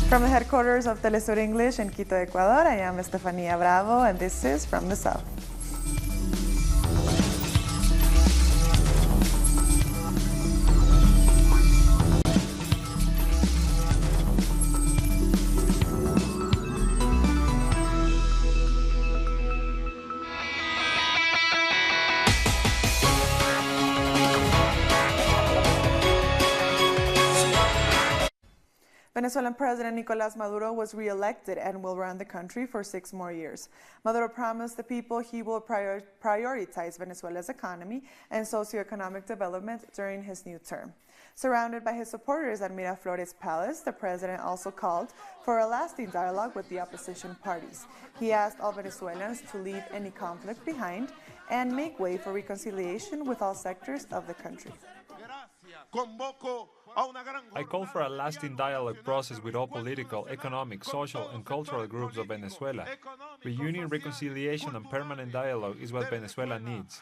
From the headquarters of Telesur English in Quito, Ecuador, I am Estefania Bravo, and this is From the South. Venezuelan President Nicolas Maduro was re-elected and will run the country for 6 more years. Maduro promised the people he will prioritize Venezuela's economy and socioeconomic development during his new term. Surrounded by his supporters at Miraflores Palace, the president also called for a lasting dialogue with the opposition parties. He asked all Venezuelans to leave any conflict behind and make way for reconciliation with all sectors of the country. I call for a lasting dialogue process with all political, economic, social, and cultural groups of Venezuela. Reunion, reconciliation, and permanent dialogue is what Venezuela needs.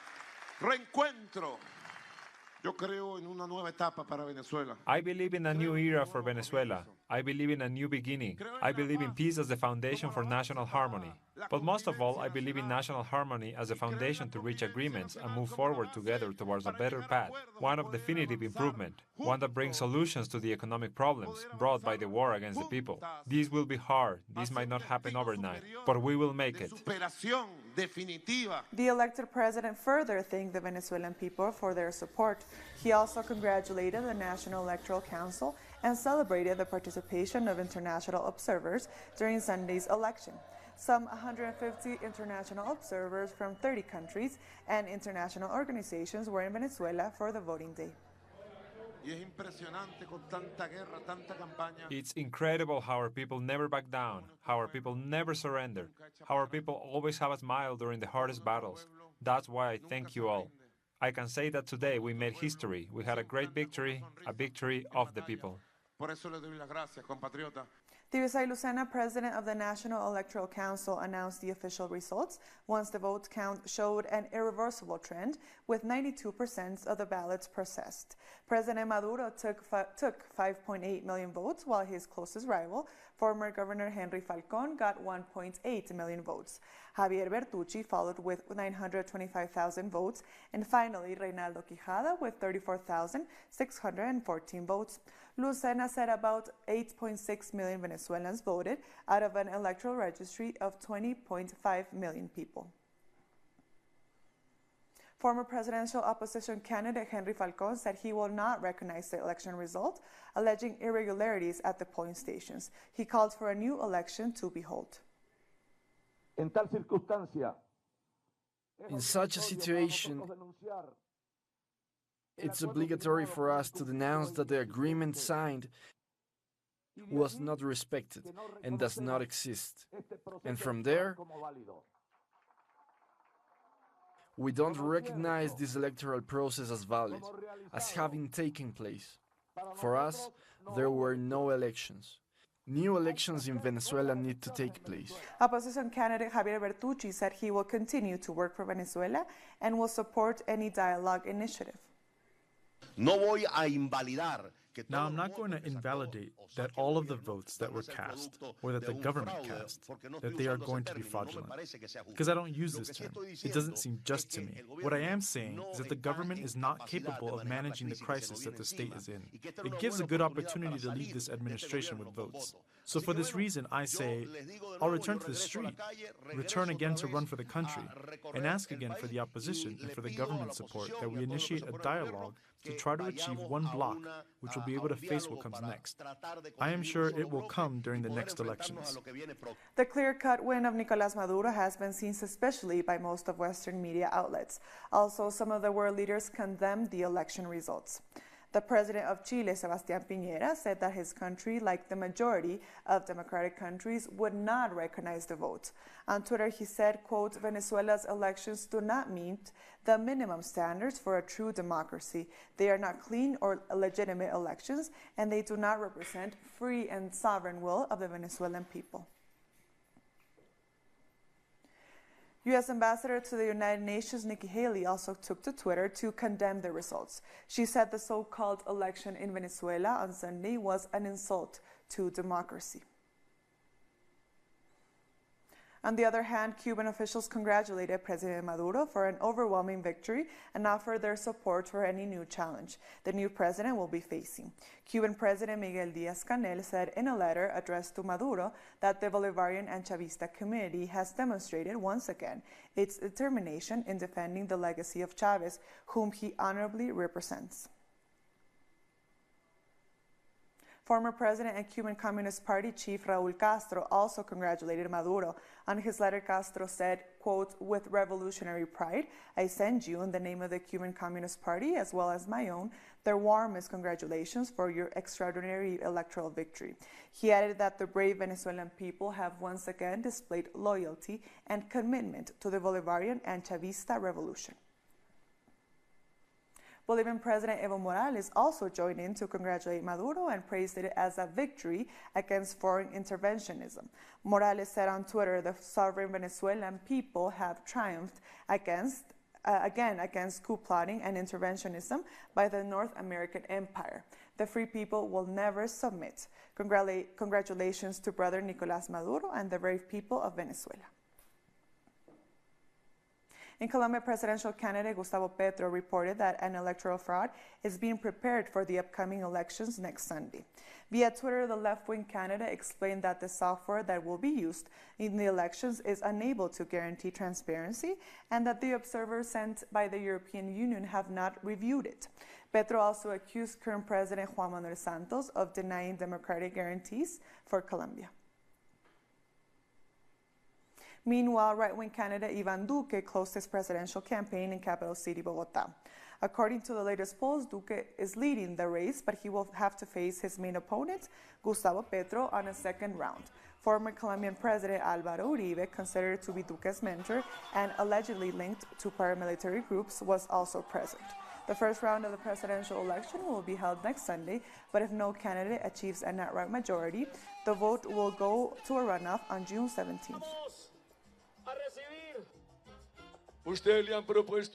I believe in a new era for Venezuela. I believe in a new beginning. I believe in peace as the foundation for national harmony. But most of all, I believe in national harmony as a foundation to reach agreements and move forward together towards a better path, one of definitive improvement, one that brings solutions to the economic problems brought by the war against the people. This will be hard. This might not happen overnight, but we will make it. The elected president further thanked the Venezuelan people for their support. He also congratulated the National Electoral Council and celebrated the participation of international observers during Sunday's election. Some 150 international observers from 30 countries and international organizations were in Venezuela for the voting day. It's incredible how our people never back down, how our people never surrender, how our people always have a smile during the hardest battles. That's why I thank you all. I can say that today we made history. We had a great victory, a victory of the people. Tivisa Lucena, president of the National Electoral Council, announced the official results once the vote count showed an irreversible trend with 92% of the ballots processed. President Maduro took 5.8 million votes, while his closest rival, former Governor Henry Falcón, got 1.8 million votes. Xavier Tucci followed with 925,000 votes, and finally Reinaldo Quijada with 34,614 votes. Lucena said about 8.6 million Venezuelans voted out of an electoral registry of 20.5 million people. Former presidential opposition candidate Henry Falcón said he will not recognize the election result, alleging irregularities at the polling stations. He called for a new election to be held. In such a situation, it's obligatory for us to denounce that the agreement signed was not respected and does not exist. And from there, we don't recognize this electoral process as valid, as having taken place. For us, there were no elections. New elections in Venezuela need to take place. Opposition candidate Xavier Tucci said he will continue to work for Venezuela and will support any dialogue initiative. Now, I'm not going to invalidate that all of the votes that were cast, or that the government cast, that they are going to be fraudulent, because I don't use this term. It doesn't seem just to me. What I am saying is that the government is not capable of managing the crisis that the state is in. It gives a good opportunity to lead this administration with votes. So for this reason, I say, I'll return to the street, return again to run for the country, and ask again for the opposition and for the government support that we initiate a dialogue to try to achieve one bloc, which will be able to face what comes next. I am sure it will come during the next elections. The clear-cut win of Nicolas Maduro has been seen suspiciously by most of Western media outlets. Also, some of the world leaders condemned the election results. The president of Chile, Sebastián Piñera, said that his country, like the majority of democratic countries, would not recognize the vote. On Twitter, he said, quote, Venezuela's elections do not meet the minimum standards for a true democracy. They are not clean or legitimate elections, and they do not represent free and sovereign will of the Venezuelan people. U.S. Ambassador to the United Nations Nikki Haley also took to Twitter to condemn the results. She said the so-called election in Venezuela on Sunday was an insult to democracy. On the other hand, Cuban officials congratulated President Maduro for an overwhelming victory and offered their support for any new challenge the new president will be facing. Cuban President Miguel Díaz-Canel said in a letter addressed to Maduro that the Bolivarian and Chavista community has demonstrated once again its determination in defending the legacy of Chavez, whom he honorably represents. Former President and Cuban Communist Party chief Raúl Castro also congratulated Maduro. On his letter, Castro said, quote, "With revolutionary pride, I send you, in the name of the Cuban Communist Party as well as my own, the warmest congratulations for your extraordinary electoral victory." He added that the brave Venezuelan people have once again displayed loyalty and commitment to the Bolivarian and Chavista revolution. Bolivian President Evo Morales also joined in to congratulate Maduro and praised it as a victory against foreign interventionism. Morales said on Twitter, "The sovereign Venezuelan people have triumphed against coup plotting and interventionism by the North American empire. The free people will never submit. Congratulations to brother Nicolas Maduro and the brave people of Venezuela." In Colombia, presidential candidate Gustavo Petro reported that an electoral fraud is being prepared for the upcoming elections next Sunday. Via Twitter, the left-wing candidate explained that the software that will be used in the elections is unable to guarantee transparency and that the observers sent by the European Union have not reviewed it. Petro also accused current President Juan Manuel Santos of denying democratic guarantees for Colombia. Meanwhile, right-wing candidate Iván Duque closed his presidential campaign in capital city Bogotá. According to the latest polls, Duque is leading the race, but he will have to face his main opponent, Gustavo Petro, on a second round. Former Colombian President Álvaro Uribe, considered to be Duque's mentor and allegedly linked to paramilitary groups, was also present. The first round of the presidential election will be held next Sunday, but if no candidate achieves an outright majority, the vote will go to a runoff on June 17th.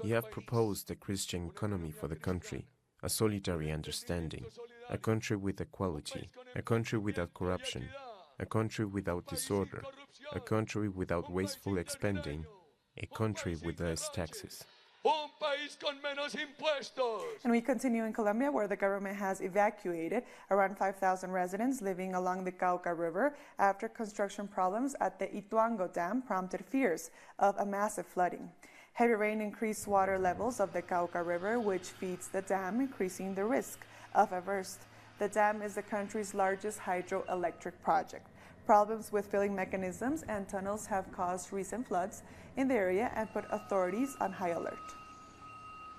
You have proposed a Christian economy for the country, a solitary understanding, a country with equality, a country without corruption, a country without disorder, a country without wasteful expending, a country with less taxes. And we continue in Colombia, where the government has evacuated around 5,000 residents living along the Cauca River after construction problems at the Ituango Dam prompted fears of a massive flooding. Heavy rain increased water levels of the Cauca River, which feeds the dam, increasing the risk of a burst. The dam is the country's largest hydroelectric project. Problems with filling mechanisms and tunnels have caused recent floods in the area and put authorities on high alert.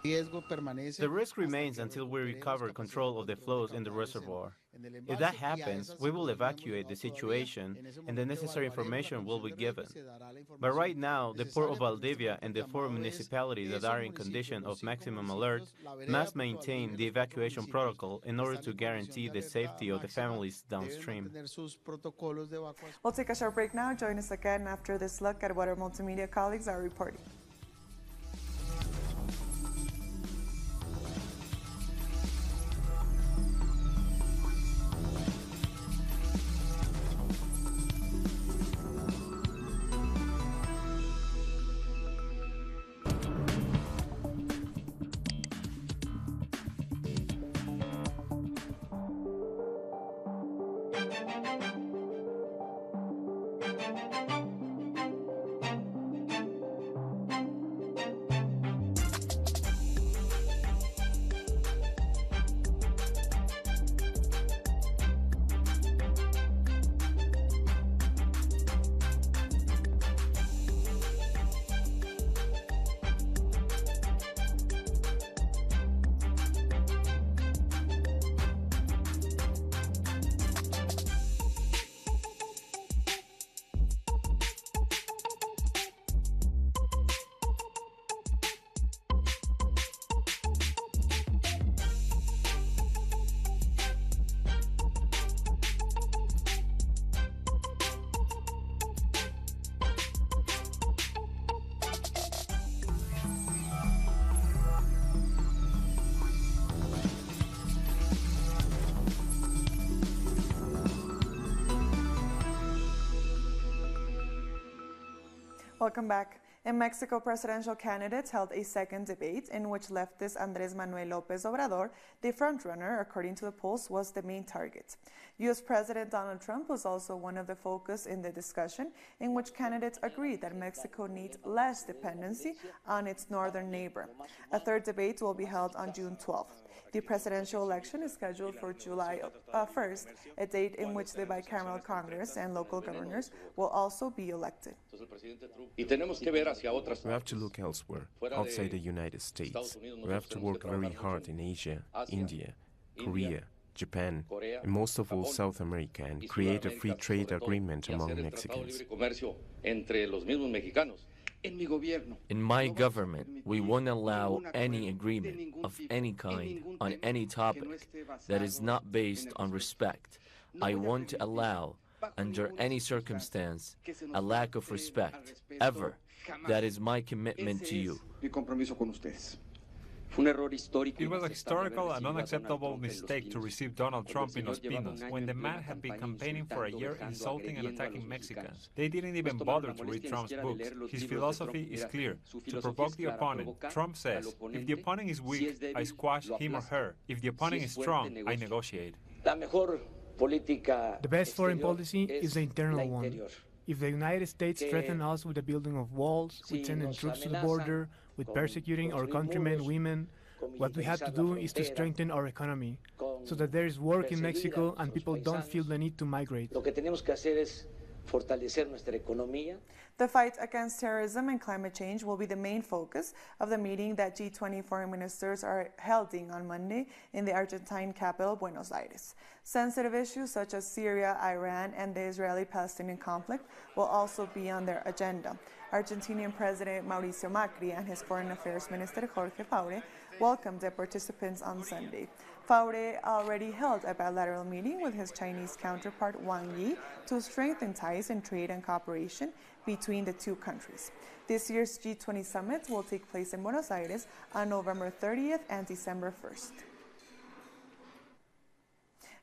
The risk remains until we recover control of the flows in the reservoir. If that happens, we will evacuate the situation and the necessary information will be given. But right now, the Port of Valdivia and the 4 municipalities that are in condition of maximum alert must maintain the evacuation protocol in order to guarantee the safety of the families downstream. We'll take a short break now. Join us again after this look at what our multimedia colleagues are reporting. Welcome back. In Mexico, presidential candidates held a second debate in which leftist Andrés Manuel López Obrador, the frontrunner according to the polls, was the main target. U.S. President Donald Trump was also one of the focus in the discussion, in which candidates agreed that Mexico needs less dependency on its northern neighbor. A third debate will be held on June 12th. The presidential election is scheduled for July 1st, a date in which the bicameral Congress and local governors will also be elected. We have to look elsewhere, outside the United States. We have to work very hard in Asia, India, Korea, Japan, and most of all South America, and create a free trade agreement among Mexicans. In my government, we won't allow any agreement of any kind on any topic that is not based on respect. I won't allow, under any circumstance, a lack of respect, ever. That is my commitment to you. It was a historical and unacceptable mistake to receive Donald Trump in Los Pinos when the man had been campaigning for a year insulting and attacking Mexicans. They didn't even bother to read Trump's books. His philosophy is clear: to provoke the opponent. Trump says, if the opponent is weak, I squash him or her. If the opponent is strong, I negotiate. The best foreign policy is the internal one. If the United States threaten us with the building of walls, with sending troops to the border, with persecuting our countrymen, women, what we have to do is to strengthen our economy so that there is work in Mexico and people don't feel the need to migrate. The fight against terrorism and climate change will be the main focus of the meeting that G20 foreign ministers are holding on Monday in the Argentine capital, Buenos Aires. Sensitive issues such as Syria, Iran, and the Israeli-Palestinian conflict will also be on their agenda. Argentinian President Mauricio Macri and his Foreign Affairs Minister Jorge Faure welcomed the participants on Sunday. Faure already held a bilateral meeting with his Chinese counterpart Wang Yi to strengthen ties in trade and cooperation between the two countries. This year's G20 summit will take place in Buenos Aires on November 30th and December 1st.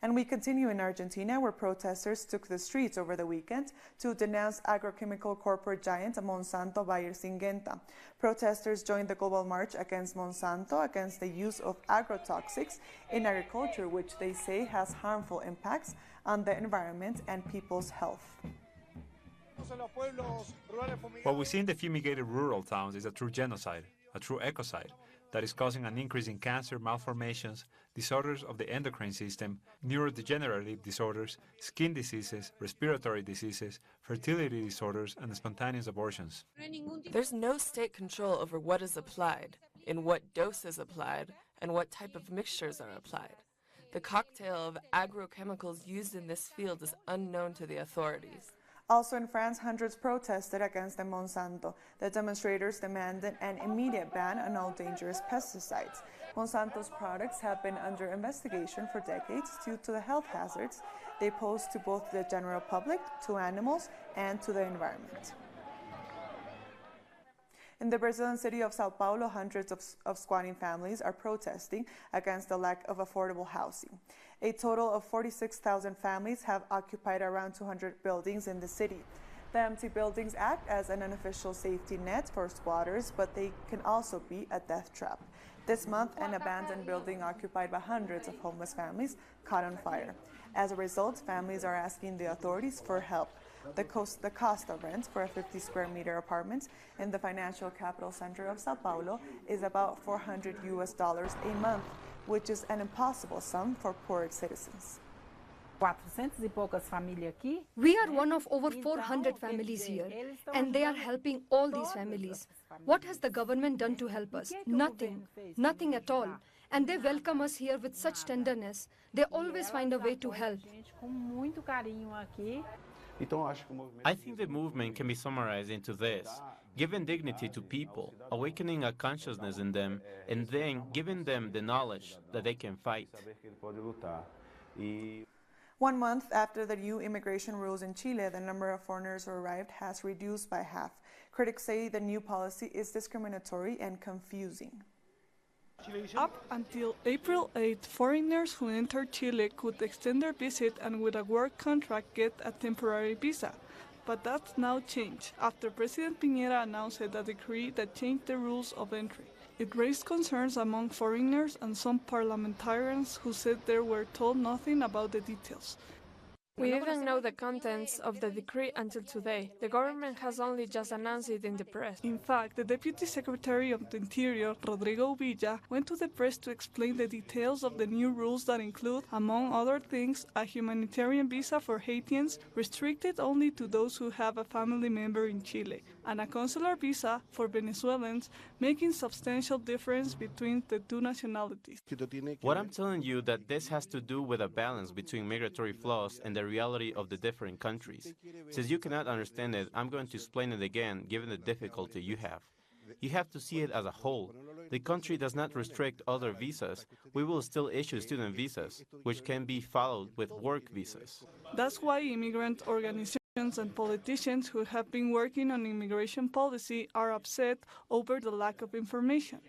And we continue in Argentina, where protesters took the streets over the weekend to denounce agrochemical corporate giant Monsanto Bayer Syngenta. Protesters joined the global march against Monsanto against the use of agrotoxics in agriculture, which they say has harmful impacts on the environment and people's health. What we see in the fumigated rural towns is a true genocide, a true ecocide, that is causing an increase in cancer, malformations, disorders of the endocrine system, neurodegenerative disorders, skin diseases, respiratory diseases, fertility disorders, and spontaneous abortions. There's no state control over what is applied, in what dose is applied, and what type of mixtures are applied. The cocktail of agrochemicals used in this field is unknown to the authorities. Also in France, hundreds protested against the Monsanto. The demonstrators demanded an immediate ban on all dangerous pesticides. Monsanto's products have been under investigation for decades due to the health hazards they pose to both the general public, to animals, and to the environment. In the Brazilian city of Sao Paulo, hundreds of squatting families are protesting against the lack of affordable housing. A total of 46,000 families have occupied around 200 buildings in the city. The empty buildings act as an unofficial safety net for squatters, but they can also be a death trap. This month, an abandoned building occupied by hundreds of homeless families caught on fire. As a result, families are asking the authorities for help. The cost of rent for a 50 square meter apartment in the financial capital center of Sao Paulo is about $400 a month, which is an impossible sum for poor citizens. We are one of over 400 families here, and they are helping all these families. What has the government done to help us? Nothing. Nothing at all. And they welcome us here with such tenderness. They always find a way to help. I think the movement can be summarized into this: giving dignity to people, awakening a consciousness in them, and then giving them the knowledge that they can fight. 1 month after the new immigration rules in Chile, the number of foreigners who arrived has reduced by half. Critics say the new policy is discriminatory and confusing. Up until April 8, foreigners who entered Chile could extend their visit and with a work contract get a temporary visa. but that's now changed after President Piñera announced a decree that changed the rules of entry. It raised concerns among foreigners and some parliamentarians who said they were told nothing about the details. We didn't know the contents of the decree until today. The government has only just announced it in the press. In fact, the Deputy Secretary of the Interior, Rodrigo Villa, went to the press to explain the details of the new rules that include, among other things, a humanitarian visa for Haitians restricted only to those who have a family member in Chile, and a consular visa for Venezuelans, making substantial difference between the two nationalities. What I'm telling you that this has to do with a balance between migratory flows and the reality of the different countries. Since you cannot understand it, I'm going to explain it again, given the difficulty you have. You have to see it as a whole. The country does not restrict other visas. We will still issue student visas, which can be followed with work visas. That's why immigrant organizations and politicians who have been working on immigration policy are upset over the lack of information.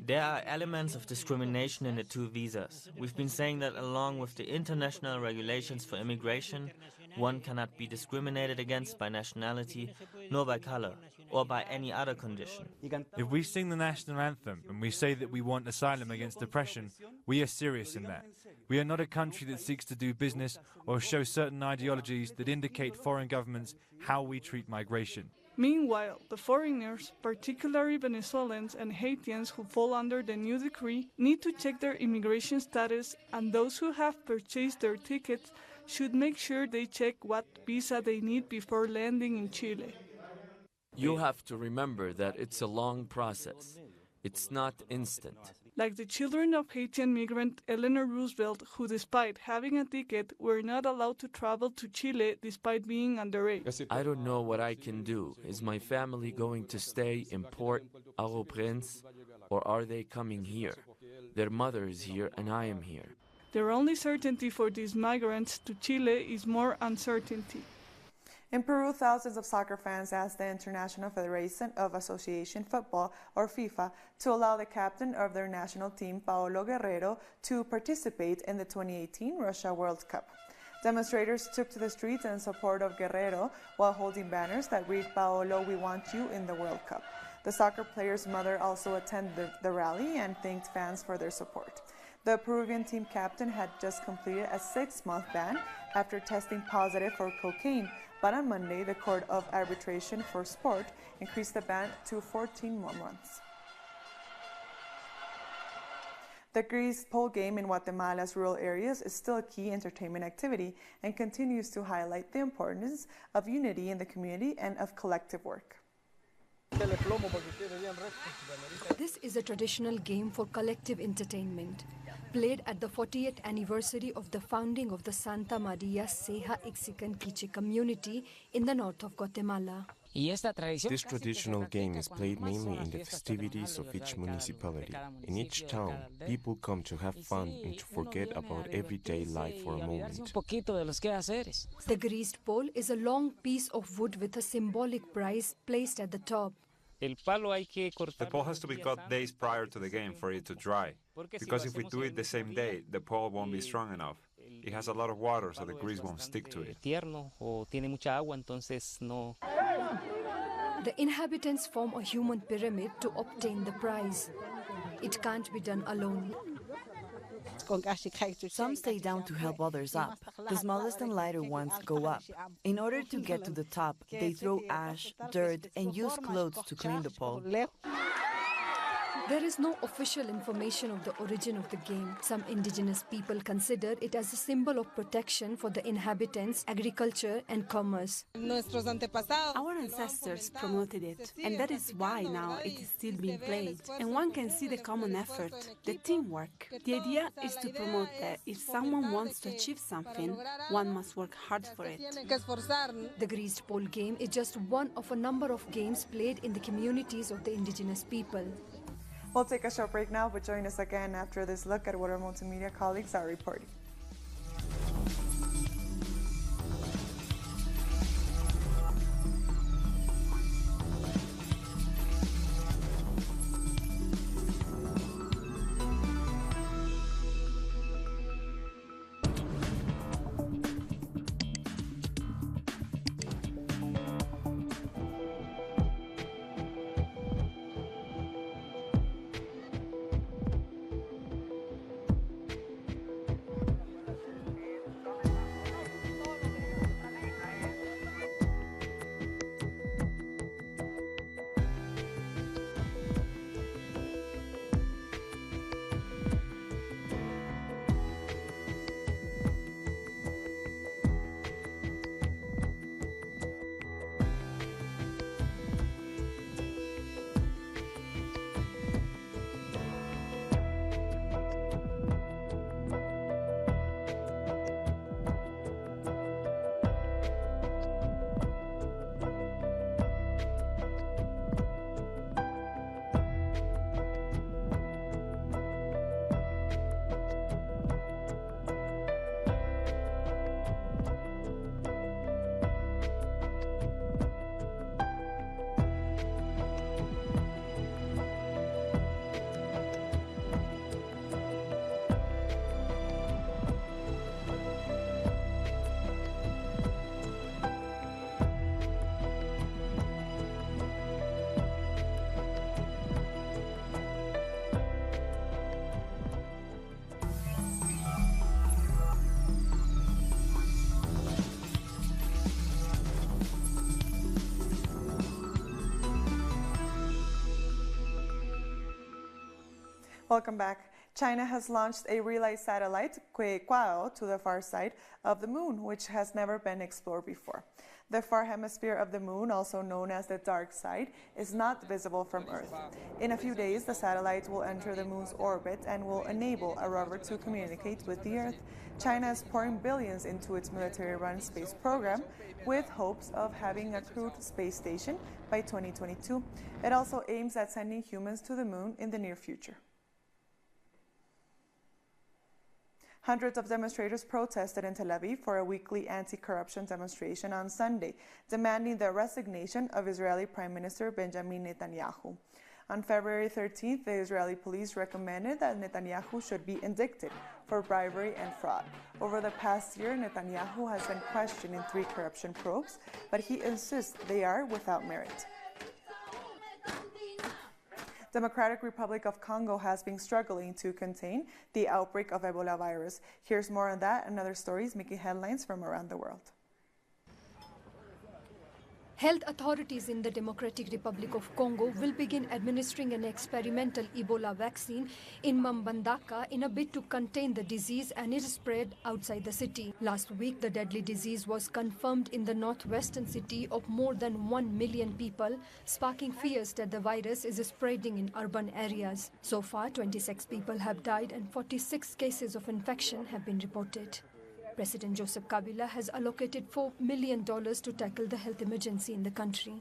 There are elements of discrimination in the two visas. We've been saying that along with the international regulations for immigration, one cannot be discriminated against by nationality, nor by color, or by any other condition. If we sing the national anthem and we say that we want asylum against oppression, we are serious in that. We are not a country that seeks to do business or show certain ideologies that indicate foreign governments how we treat migration. Meanwhile, the foreigners, particularly Venezuelans and Haitians who fall under the new decree, need to check their immigration status, and those who have purchased their tickets should make sure they check what visa they need before landing in Chile. You have to remember that it's a long process. It's not instant. Like the children of Haitian migrant Eleanor Roosevelt, who despite having a ticket were not allowed to travel to Chile despite being underage. I don't know what I can do. Is my family going to stay in Port-au-Prince, or are they coming here? Their mother is here and I am here. Their only certainty for these migrants to Chile is more uncertainty. In Peru, thousands of soccer fans asked the International Federation of Association Football, or FIFA, to allow the captain of their national team, Paolo Guerrero, to participate in the 2018 Russia World Cup. Demonstrators took to the streets in support of Guerrero while holding banners that read, "Paolo, we want you in the World Cup." The soccer player's mother also attended the rally and thanked fans for their support. The Peruvian team captain had just completed a 6-month ban after testing positive for cocaine, but on Monday, the Court of Arbitration for Sport increased the ban to 14 more months. The greased pole game in Guatemala's rural areas is still a key entertainment activity and continues to highlight the importance of unity in the community and of collective work. This is a traditional game for collective entertainment, played at the 40th anniversary of the founding of the Santa Maria Ceja Ixhican Quiche community in the north of Guatemala. This traditional game is played mainly in the festivities of each municipality. In each town, people come to have fun and to forget about everyday life for a moment. The greased pole is a long piece of wood with a symbolic prize placed at the top. The pole has to be cut days prior to the game for it to dry, because if we do it the same day, the pole won't be strong enough. It has a lot of water, so the grease won't stick to it. The inhabitants form a human pyramid to obtain the prize. It can't be done alone. Some stay down to help others up. The smallest and lighter ones go up. In order to get to the top, they throw ash, dirt, and use clothes to clean the pole. There is no official information of the origin of the game. Some indigenous people consider it as a symbol of protection for the inhabitants, agriculture, and commerce. Our ancestors promoted it, and that is why now it is still being played. And one can see the common effort, the teamwork. The idea is to promote that if someone wants to achieve something, one must work hard for it. The greased pole game is just one of a number of games played in the communities of the indigenous people. We'll take a short break now, but join us again after this look at what our multimedia colleagues are reporting. Welcome back. China has launched a relay satellite, Quao, to the far side of the moon, which has never been explored before. The far hemisphere of the moon, also known as the dark side, is not visible from Earth. In a few days, the satellite will enter the moon's orbit and will enable a rover to communicate with the Earth. China is pouring billions into its military-run space program with hopes of having a crewed space station by 2022. It also aims at sending humans to the moon in the near future. Hundreds of demonstrators protested in Tel Aviv for a weekly anti-corruption demonstration on Sunday, demanding the resignation of Israeli Prime Minister Benjamin Netanyahu. On February 13th, the Israeli police recommended that Netanyahu should be indicted for bribery and fraud. Over the past year, Netanyahu has been questioned in 3 corruption probes, but he insists they are without merit. Democratic Republic of Congo has been struggling to contain the outbreak of Ebola virus. Here's more on that and other stories making headlines from around the world. Health authorities in the Democratic Republic of Congo will begin administering an experimental Ebola vaccine in Mbandaka in a bid to contain the disease and its spread outside the city. Last week, the deadly disease was confirmed in the northwestern city of more than 1 million people, sparking fears that the virus is spreading in urban areas. So far, 26 people have died and 46 cases of infection have been reported. President Joseph Kabila has allocated $4 million to tackle the health emergency in the country.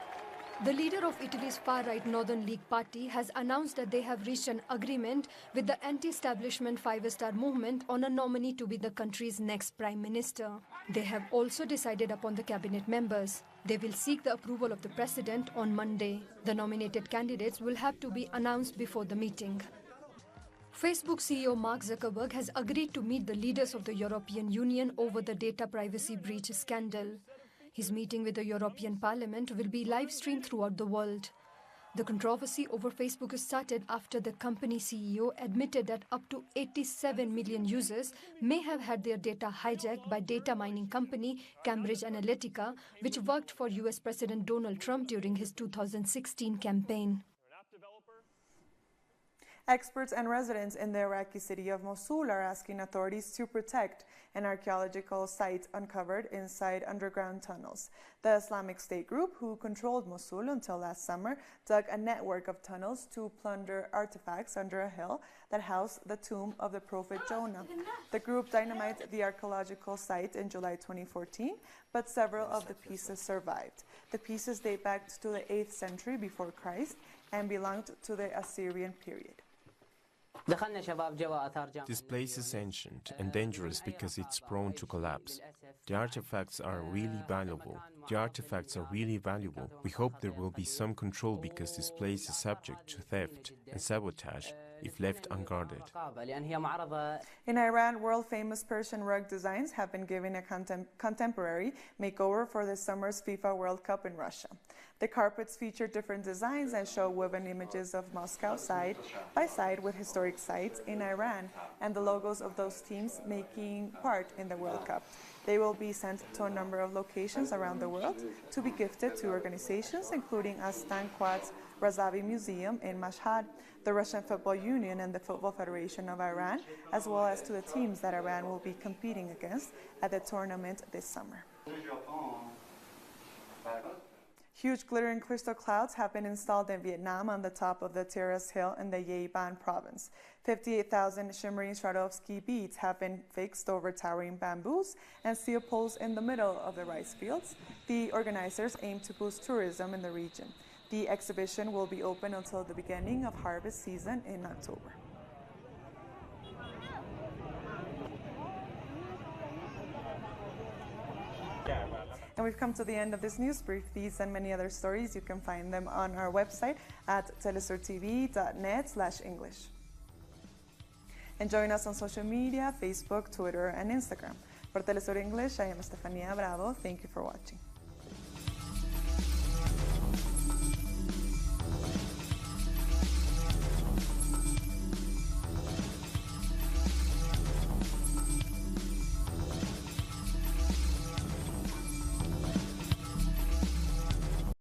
The leader of Italy's far-right Northern League party has announced that they have reached an agreement with the anti-establishment Five-Star Movement on a nominee to be the country's next prime minister. They have also decided upon the cabinet members. They will seek the approval of the president on Monday. The nominated candidates will have to be announced before the meeting. Facebook CEO Mark Zuckerberg has agreed to meet the leaders of the European Union over the data privacy breach scandal. His meeting with the European Parliament will be live-streamed throughout the world. The controversy over Facebook started after the company CEO admitted that up to 87 million users may have had their data hijacked by data mining company Cambridge Analytica, which worked for US President Donald Trump during his 2016 campaign. Experts and residents in the Iraqi city of Mosul are asking authorities to protect an archaeological site uncovered inside underground tunnels. The Islamic State group, who controlled Mosul until last summer, dug a network of tunnels to plunder artifacts under a hill that housed the tomb of the prophet Jonah. The group dynamited the archaeological site in July 2014, but several of the pieces survived. The pieces date back to the 8th century before Christ and belonged to the Assyrian period. This place is ancient and dangerous because it's prone to collapse. The artifacts are really valuable. We hope there will be some control because this place is subject to theft and sabotage if left unguarded. In Iran, world-famous Persian rug designs have been given a contemporary makeover for this summer's FIFA World Cup in Russia. The carpets feature different designs and show woven images of Moscow side by side with historic sites in Iran and the logos of those teams making part in the World Cup. They will be sent to a number of locations around the world to be gifted to organizations including Astan Quad's Razavi Museum in Mashhad, the Russian Football Union and the Football Federation of Iran, as well as to the teams that Iran will be competing against at the tournament this summer. Huge glittering crystal clouds have been installed in Vietnam on the top of the Terrace Hill in the Ye Ban province. 58,000 shimmering Swarovski beads have been fixed over towering bamboos and steel poles in the middle of the rice fields. The organizers aim to boost tourism in the region. The exhibition will be open until the beginning of harvest season in October. And we've come to the end of this news brief. These and many other stories, you can find them on our website at telesurtv.net/English. And join us on social media, Facebook, Twitter, and Instagram. For Telesur English, I am Estefania Bravo. Thank you for watching.